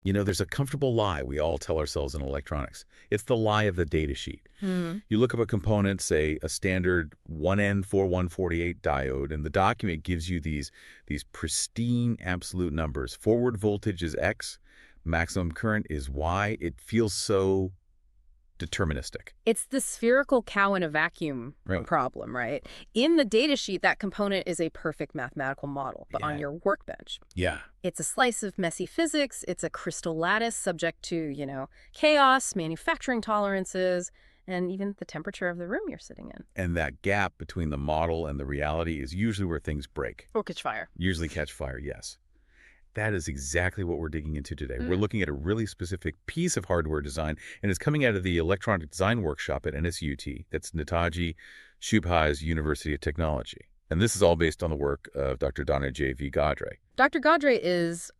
You know, there's a comfortable lie we all tell ourselves in electronics. It's the lie of the data sheet. Hmm. You look up a component, say a standard 1N4148 diode, and the document gives you these pristine absolute numbers. Forward voltage is X, maximum current is Y. It feels so deterministic. It's the spherical cow in a vacuum Right. problem, right? In the datasheet, that component is a perfect mathematical model, but on Yeah. your workbench, Yeah. it's a slice of messy physics. It's a crystal lattice subject to, chaos, manufacturing tolerances, and even the temperature of the room you're sitting in. And that gap between the model and the reality is usually where things break. Or catch fire. Usually catch fire, yes. That is exactly what we're digging into today. We're looking at a really specific piece of hardware design, and it's coming out of the Electronic Design Workshop at NSUT. That's Netaji Shubhai's University of Technology. And this is all based on the work of Dr. Donna J.V. Godre. Dr. Godre is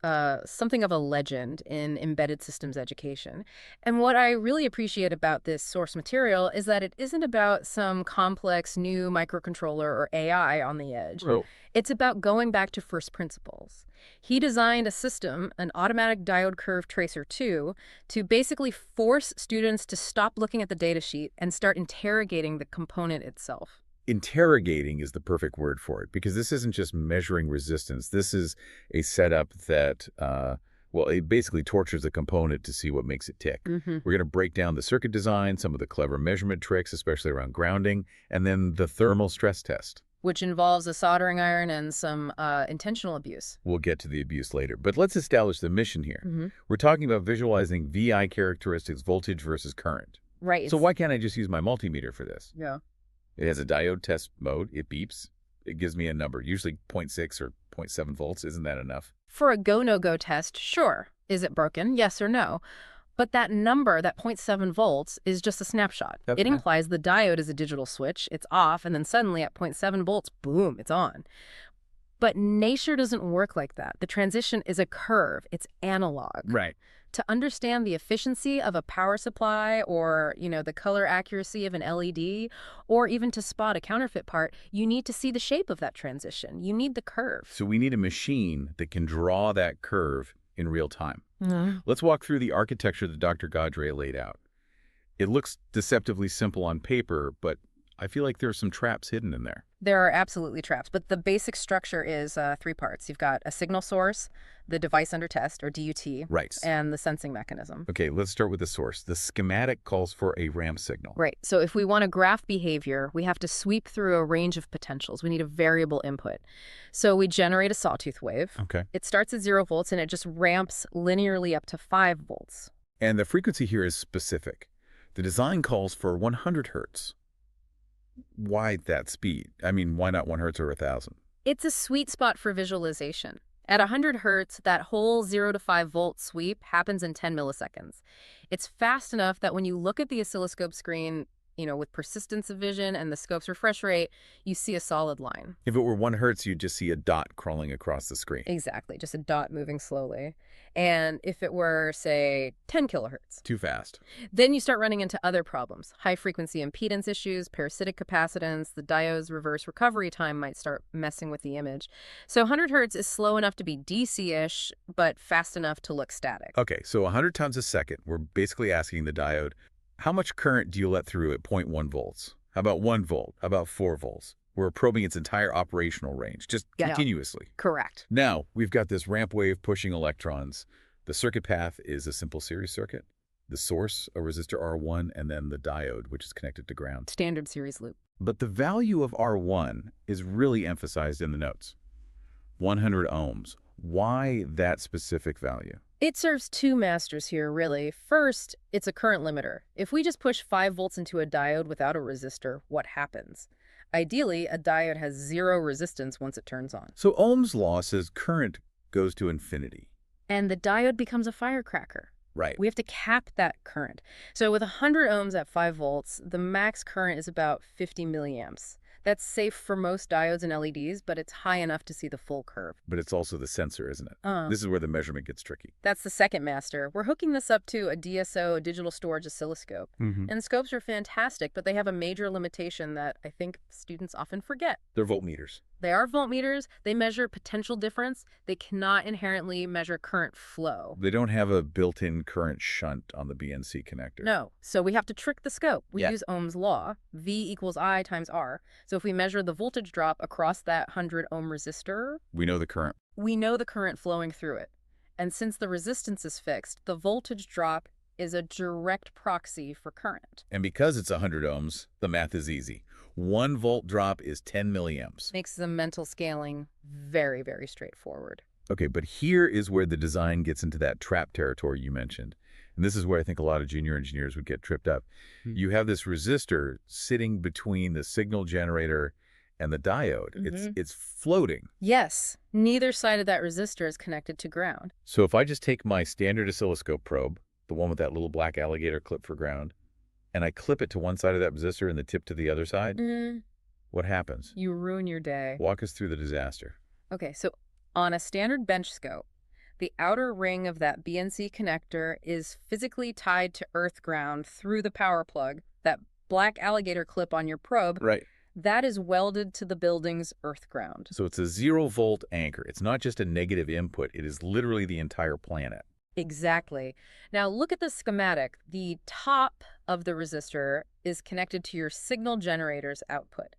something of a legend in embedded systems education. And what I really appreciate about this source material is that it isn't about some complex new microcontroller or AI on the edge. Oh. It's about going back to first principles. He designed a system, an automatic diode curve tracer 2, to basically force students to stop looking at the datasheet and start interrogating the component itself. Interrogating is the perfect word for it, because this isn't just measuring resistance. This is a setup that, it basically tortures the component to see what makes it tick. We're going to break down the circuit design, some of the clever measurement tricks, especially around grounding, and then the thermal stress test. Which involves a soldering iron and some intentional abuse. We'll get to the abuse later, but let's establish the mission here. We're talking about visualizing VI characteristics, voltage versus current. Right. So why can't I just use my multimeter for this? Yeah. It has a diode test mode. It beeps. It gives me a number, usually 0.6 or 0.7 volts. Isn't that enough? For a go-no-go test, sure. Is it broken? Yes or no. But that number, that 0.7 volts, is just a snapshot. Okay. It implies the diode is a digital switch. It's off, and then suddenly at 0.7 volts, boom, it's on. But nature doesn't work like that. The transition is a curve. It's analog. Right. To understand the efficiency of a power supply or, the color accuracy of an LED, or even to spot a counterfeit part, you need to see the shape of that transition. You need the curve. So we need a machine that can draw that curve in real time. Let's walk through the architecture that Dr. Godre laid out. It looks deceptively simple on paper, but I feel like there are some traps hidden in there. There are absolutely traps, but the basic structure is 3 parts. You've got a signal source, the device under test, or DUT, Right. and the sensing mechanism. Okay, let's start with the source. The schematic calls for a ramp signal. Right. So if we want to graph behavior, we have to sweep through a range of potentials. We need a variable input. So we generate a sawtooth wave. Okay. It starts at 0 volts, and it just ramps linearly up to 5 volts. And the frequency here is specific. The design calls for 100 hertz. Why that speed? I mean, why not 1 hertz or 1,000? It's a sweet spot for visualization. At 100 hertz, that whole 0 to 5 volt sweep happens in 10 milliseconds. It's fast enough that when you look at the oscilloscope screen, with persistence of vision and the scope's refresh rate, you see a solid line. If it were 1 hertz, you'd just see a dot crawling across the screen. Exactly, just a dot moving slowly. And if it were, say, 10 kilohertz, Too fast. then you start running into other problems. High-frequency impedance issues, parasitic capacitance, the diode's reverse recovery time might start messing with the image. So 100 hertz is slow enough to be DC-ish, but fast enough to look static. Okay, so 100 times a second, we're basically asking the diode, how much current do you let through at 0.1 volts? How about 1 volt? How about 4 volts? We're probing its entire operational range, just continuously. Correct. Now, we've got this ramp wave pushing electrons. The circuit path is a simple series circuit. The source, a resistor R1, and then the diode, which is connected to ground. Standard series loop. But the value of R1 is really emphasized in the notes. 100 ohms. Why that specific value? It serves 2 masters here, really. First, it's a current limiter. If we just push 5 volts into a diode without a resistor, what happens? Ideally, a diode has 0 resistance once it turns on. So Ohm's law says current goes to infinity. And the diode becomes a firecracker. Right. We have to cap that current. So with 100 ohms at 5 volts, the max current is about 50 milliamps. That's safe for most diodes and LEDs, but it's high enough to see the full curve. But it's also the sensor, isn't it? This is where the measurement gets tricky. That's the second master. We're hooking this up to a DSO, a Digital Storage Oscilloscope. And scopes are fantastic, but they have a major limitation that I think students often forget. They're voltmeters. They are voltmeters. They measure potential difference. They cannot inherently measure current flow. They don't have a built-in current shunt on the BNC connector. No. So we have to trick the scope. We Yeah. use Ohm's law, V equals I times R. So if we measure the voltage drop across that 100 ohm resistor, We know the current. we know the current flowing through it. And since the resistance is fixed, the voltage drop is a direct proxy for current. And because it's 100 ohms, the math is easy. 1 volt drop is 10 milliamps. Makes the mental scaling very, very straightforward. Okay, but here is where the design gets into that trap territory you mentioned. And this is where I think a lot of junior engineers would get tripped up. You have this resistor sitting between the signal generator and the diode. It's floating. Yes, neither side of that resistor is connected to ground. So if I just take my standard oscilloscope probe, the one with that little black alligator clip for ground, and I clip it to one side of that resistor and the tip to the other side, what happens? You ruin your day. Walk us through the disaster. Okay, so on a standard bench scope, the outer ring of that BNC connector is physically tied to earth ground through the power plug. That black alligator clip on your probe, Right. that is welded to the building's earth ground. So it's a 0-volt anchor. It's not just a negative input. It is literally the entire planet. Exactly. Now look at the schematic. The top of the resistor is connected to your signal generator's output.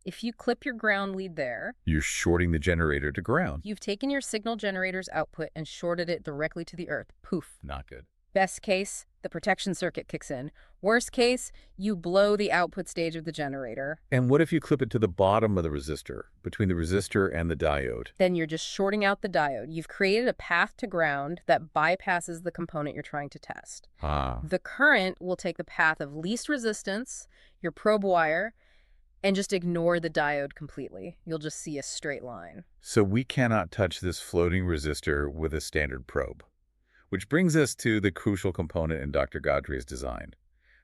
If you clip your ground lead there, You're shorting the generator to ground. you've taken your signal generator's output and shorted it directly to the earth. Poof. Not good. Best case, the protection circuit kicks in. Worst case, you blow the output stage of the generator. And what if you clip it to the bottom of the resistor, between the resistor and the diode? Then you're just shorting out the diode. You've created a path to ground that bypasses the component you're trying to test. Ah. The current will take the path of least resistance, your probe wire, and just ignore the diode completely. You'll just see a straight line. So we cannot touch this floating resistor with a standard probe. Which brings us to the crucial component in Dr. Godre's design,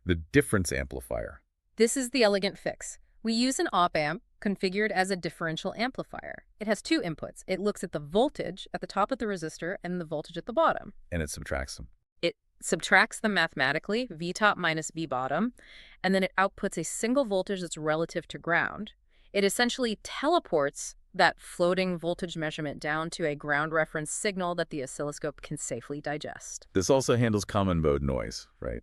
the difference amplifier. This is the elegant fix. We use an op-amp configured as a differential amplifier. It has two inputs. It looks at the voltage at the top of the resistor and the voltage at the bottom. And it subtracts them. It subtracts them mathematically, V top minus V bottom, and then it outputs a single voltage that's relative to ground. It essentially teleports that floating voltage measurement down to a ground reference signal that the oscilloscope can safely digest. This also handles common mode noise, right?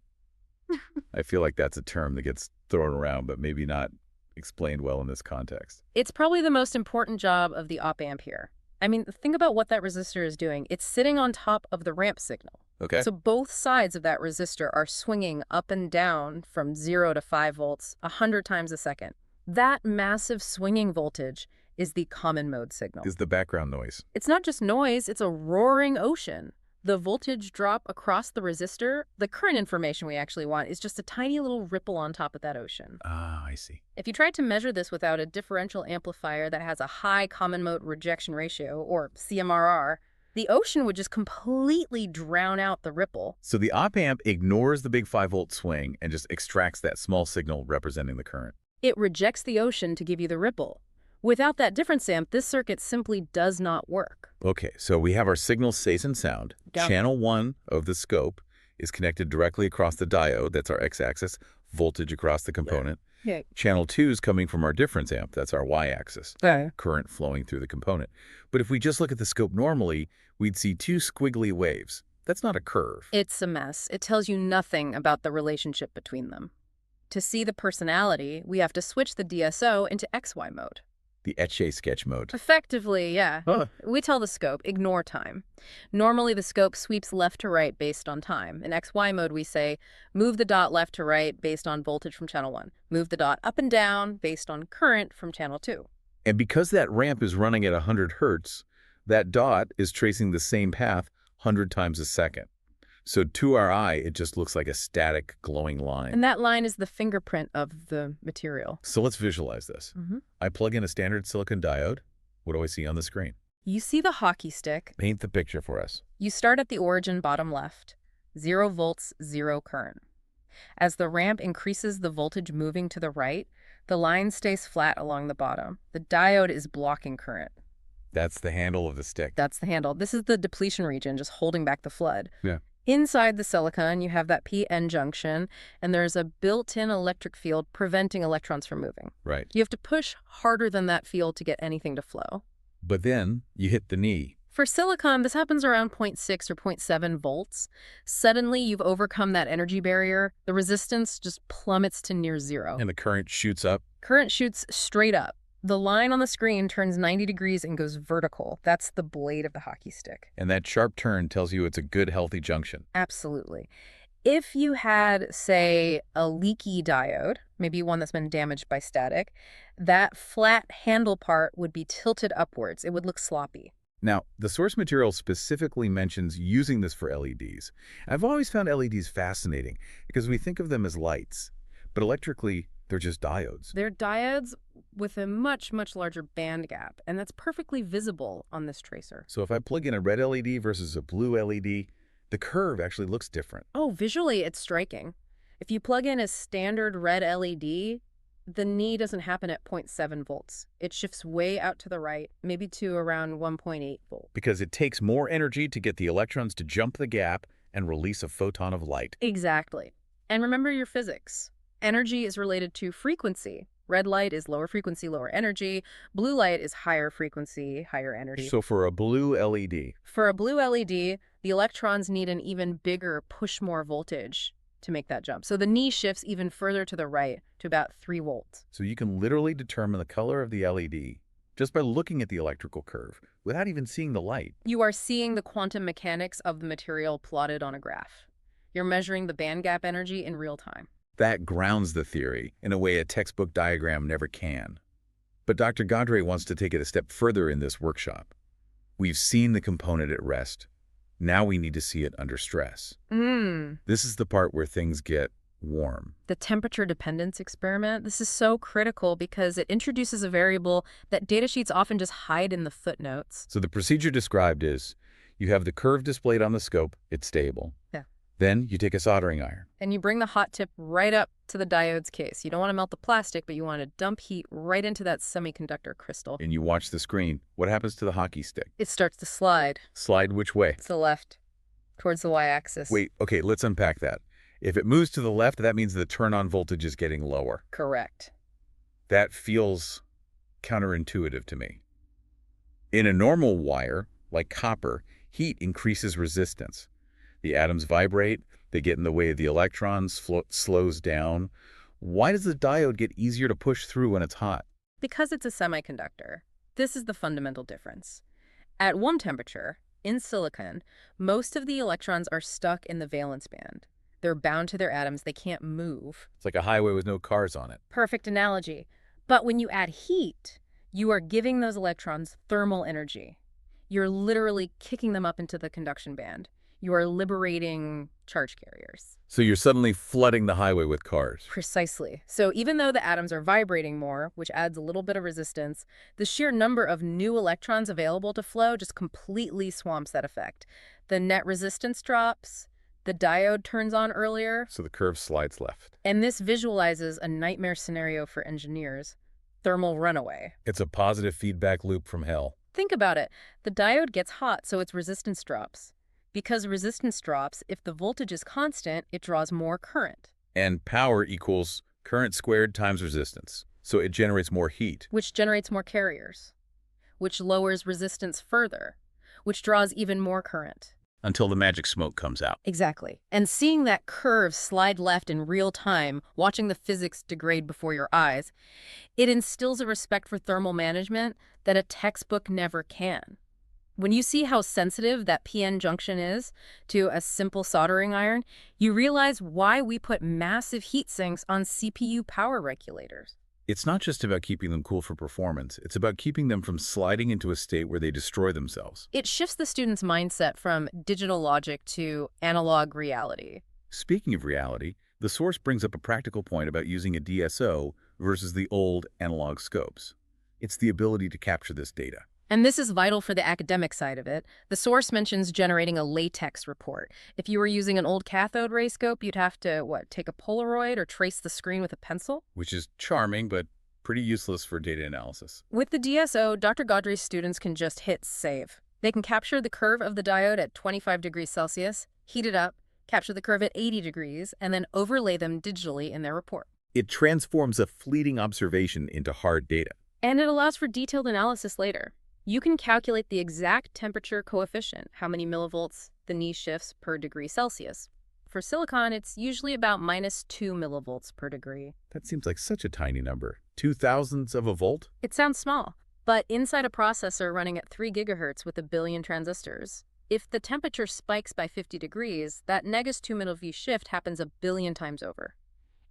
I feel like that's a term that gets thrown around, but maybe not explained well in this context. It's probably the most important job of the op-amp here. I mean, think about what that resistor is doing. It's sitting on top of the ramp signal. Okay. So both sides of that resistor are swinging up and down from 0 to 5 volts 100 times a second. That massive swinging voltage is the common mode signal. Is the background noise. It's not just noise, it's a roaring ocean. The voltage drop across the resistor, the current information we actually want, is just a tiny little ripple on top of that ocean. Ah, I see. If you tried to measure this without a differential amplifier that has a high common mode rejection ratio, or CMRR, the ocean would just completely drown out the ripple. So the op-amp ignores the big 5-volt swing and just extracts that small signal representing the current. It rejects the ocean to give you the ripple. Without that difference amp, this circuit simply does not work. Okay, so we have our signal safe and sound. Yeah. Channel 1 of the scope is connected directly across the diode, that's our x-axis, voltage across the component. Yeah. Channel 2 is coming from our difference amp, that's our y-axis, current flowing through the component. But if we just look at the scope normally, we'd see two squiggly waves. That's not a curve. It's a mess. It tells you nothing about the relationship between them. To see the personality, we have to switch the DSO into XY mode. The etch-a-sketch mode. Effectively, yeah. Huh. We tell the scope, ignore time. Normally, the scope sweeps left to right based on time. In XY mode, we say, move the dot left to right based on voltage from channel 1. Move the dot up and down based on current from channel 2. And because that ramp is running at 100 hertz, that dot is tracing the same path 100 times a second. So to our eye, it just looks like a static, glowing line. And that line is the fingerprint of the material. So let's visualize this. I plug in a standard silicon diode. What do I see on the screen? You see the hockey stick. Paint the picture for us. You start at the origin bottom left. 0 volts, 0 current. As the ramp increases the voltage moving to the right, the line stays flat along the bottom. The diode is blocking current. That's the handle of the stick. That's the handle. This is the depletion region, just holding back the flood. Yeah. Inside the silicon, you have that p-n junction, and there's a built-in electric field preventing electrons from moving. Right. You have to push harder than that field to get anything to flow. But then you hit the knee. For silicon, this happens around 0.6 or 0.7 volts. Suddenly, you've overcome that energy barrier. The resistance just plummets to near zero. And the current shoots up. Current shoots straight up. The line on the screen turns 90 degrees and goes vertical. That's the blade of the hockey stick. And that sharp turn tells you it's a good, healthy junction. Absolutely. If you had, say, a leaky diode, maybe one that's been damaged by static, that flat handle part would be tilted upwards. It would look sloppy. Now, the source material specifically mentions using this for LEDs. I've always found LEDs fascinating because we think of them as lights, but electrically, they're just diodes. They're diodes with a much, much larger band gap, and that's perfectly visible on this tracer. So if I plug in a red LED versus a blue LED, the curve actually looks different. Oh, visually, it's striking. If you plug in a standard red LED, the knee doesn't happen at 0.7 volts. It shifts way out to the right, maybe to around 1.8 volts. Because it takes more energy to get the electrons to jump the gap and release a photon of light. Exactly. And remember your physics. Energy is related to frequency. Red light is lower frequency, lower energy. Blue light is higher frequency, higher energy. So for a blue LED, For a blue LED, the electrons need an even bigger push more voltage to make that jump. So the knee shifts even further to the right to about 3 volts. so you can literally determine the color of the LED just by looking at the electrical curve without even seeing the light. You are seeing the quantum mechanics of the material plotted on a graph. You're measuring the band gap energy in real time. That grounds the theory in a way a textbook diagram never can. But Dr. Gadre wants to take it a step further in this workshop. We've seen the component at rest. Now we need to see it under stress. This is the part where things get warm. The temperature dependence experiment, this is so critical because it introduces a variable that datasheets often just hide in the footnotes. So the procedure described is, you have the curve displayed on the scope, it's stable. Yeah. Then you take a soldering iron. And you bring the hot tip right up to the diode's case. You don't want to melt the plastic, but you want to dump heat right into that semiconductor crystal. And you watch the screen. What happens to the hockey stick? It starts to slide. Slide which way? To the left, towards the y-axis. Wait, okay, let's unpack that. If it moves to the left, that means the turn-on voltage is getting lower. Correct. That feels counterintuitive to me. In a normal wire, like copper, heat increases resistance. The atoms vibrate, they get in the way of the electrons, slows down. Why does the diode get easier to push through when it's hot? Because it's a semiconductor. This is the fundamental difference. At room temperature, in silicon, most of the electrons are stuck in the valence band. They're bound to their atoms, they can't move. It's like a highway with no cars on it. Perfect analogy. But when you add heat, you are giving those electrons thermal energy. You're literally kicking them up into the conduction band. You are liberating charge carriers. So you're suddenly flooding the highway with cars. Precisely. So even though the atoms are vibrating more, which adds a little bit of resistance, the sheer number of new electrons available to flow just completely swamps that effect. The net resistance drops, the diode turns on earlier. So the curve slides left. And this visualizes a nightmare scenario for engineers: thermal runaway. It's a positive feedback loop from hell. Think about it. The diode gets hot, so its resistance drops. Because resistance drops, if the voltage is constant, it draws more current. And power equals current squared times resistance. So it generates more heat. Which generates more carriers. Which lowers resistance further. Which draws even more current. Until the magic smoke comes out. Exactly. And seeing that curve slide left in real time, watching the physics degrade before your eyes, it instills a respect for thermal management that a textbook never can. When you see how sensitive that PN junction is to a simple soldering iron, you realize why we put massive heat sinks on CPU power regulators. It's not just about keeping them cool for performance. It's about keeping them from sliding into a state where they destroy themselves. It shifts the student's mindset from digital logic to analog reality. Speaking of reality, the source brings up a practical point about using a DSO versus the old analog scopes. It's the ability to capture this data. And this is vital for the academic side of it. The source mentions generating a latex report. If you were using an old cathode ray scope, you'd have to, take a Polaroid or trace the screen with a pencil? Which is charming, but pretty useless for data analysis. With the DSO, Dr. Gadre's students can just hit save. They can capture the curve of the diode at 25 degrees Celsius, heat it up, capture the curve at 80 degrees, and then overlay them digitally in their report. It transforms a fleeting observation into hard data. And it allows for detailed analysis later. You can calculate the exact temperature coefficient, how many millivolts the knee shifts per degree Celsius. For silicon, it's usually about -2 millivolts per degree. That seems like such a tiny number. 0.002 of a volt? It sounds small, but inside a processor running at 3 gigahertz with 1 billion transistors, if the temperature spikes by 50 degrees, that -2 milliV shift happens 1 billion times over.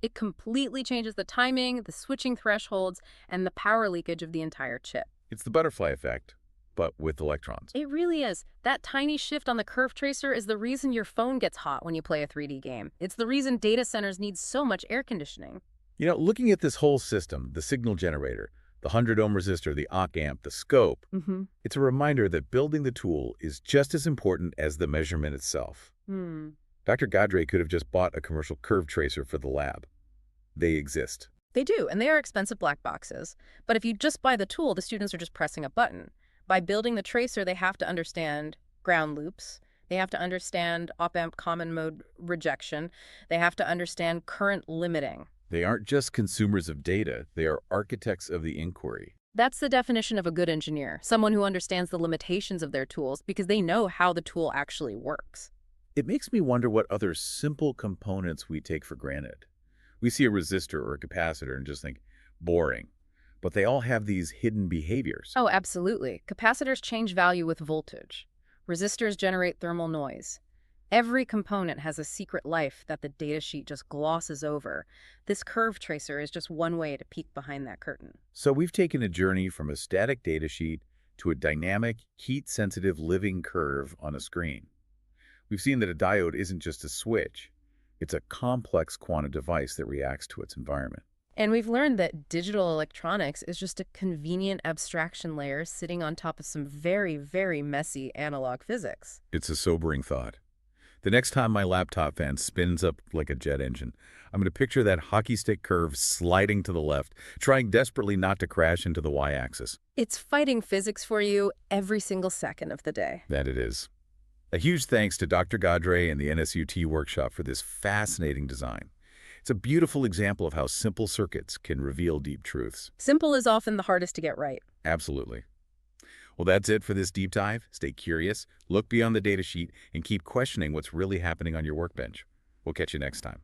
It completely changes the timing, the switching thresholds, and the power leakage of the entire chip. It's the butterfly effect, but with electrons. It really is. That tiny shift on the curve tracer is the reason your phone gets hot when you play a 3D game. It's the reason data centers need so much air conditioning. You know, looking at this whole system, the signal generator, the 100-ohm resistor, the op-amp, the scope, it's a reminder that building the tool is just as important as the measurement itself. Dr. Gadre could have just bought a commercial curve tracer for the lab. They exist. They do, and they are expensive black boxes. But if you just buy the tool, the students are just pressing a button. By building the tracer, they have to understand ground loops. They have to understand op-amp common mode rejection. They have to understand current limiting. They aren't just consumers of data, they are architects of the inquiry. That's the definition of a good engineer, someone who understands the limitations of their tools because they know how the tool actually works. It makes me wonder what other simple components we take for granted. We see a resistor or a capacitor and just think, boring. But they all have these hidden behaviors. Oh, absolutely. Capacitors change value with voltage. Resistors generate thermal noise. Every component has a secret life that the datasheet just glosses over. This curve tracer is just one way to peek behind that curtain. So we've taken a journey from a static datasheet to a dynamic, heat-sensitive living curve on a screen. We've seen that a diode isn't just a switch. It's a complex quantum device that reacts to its environment. And we've learned that digital electronics is just a convenient abstraction layer sitting on top of some very, very messy analog physics. It's a sobering thought. The next time my laptop fan spins up like a jet engine, I'm going to picture that hockey stick curve sliding to the left, trying desperately not to crash into the y-axis. It's fighting physics for you every single second of the day. That it is. A huge thanks to Dr. Gadre and the NSUT workshop for this fascinating design. It's a beautiful example of how simple circuits can reveal deep truths. Simple is often the hardest to get right. Absolutely. Well, that's it for this deep dive. Stay curious, look beyond the datasheet, and keep questioning what's really happening on your workbench. We'll catch you next time.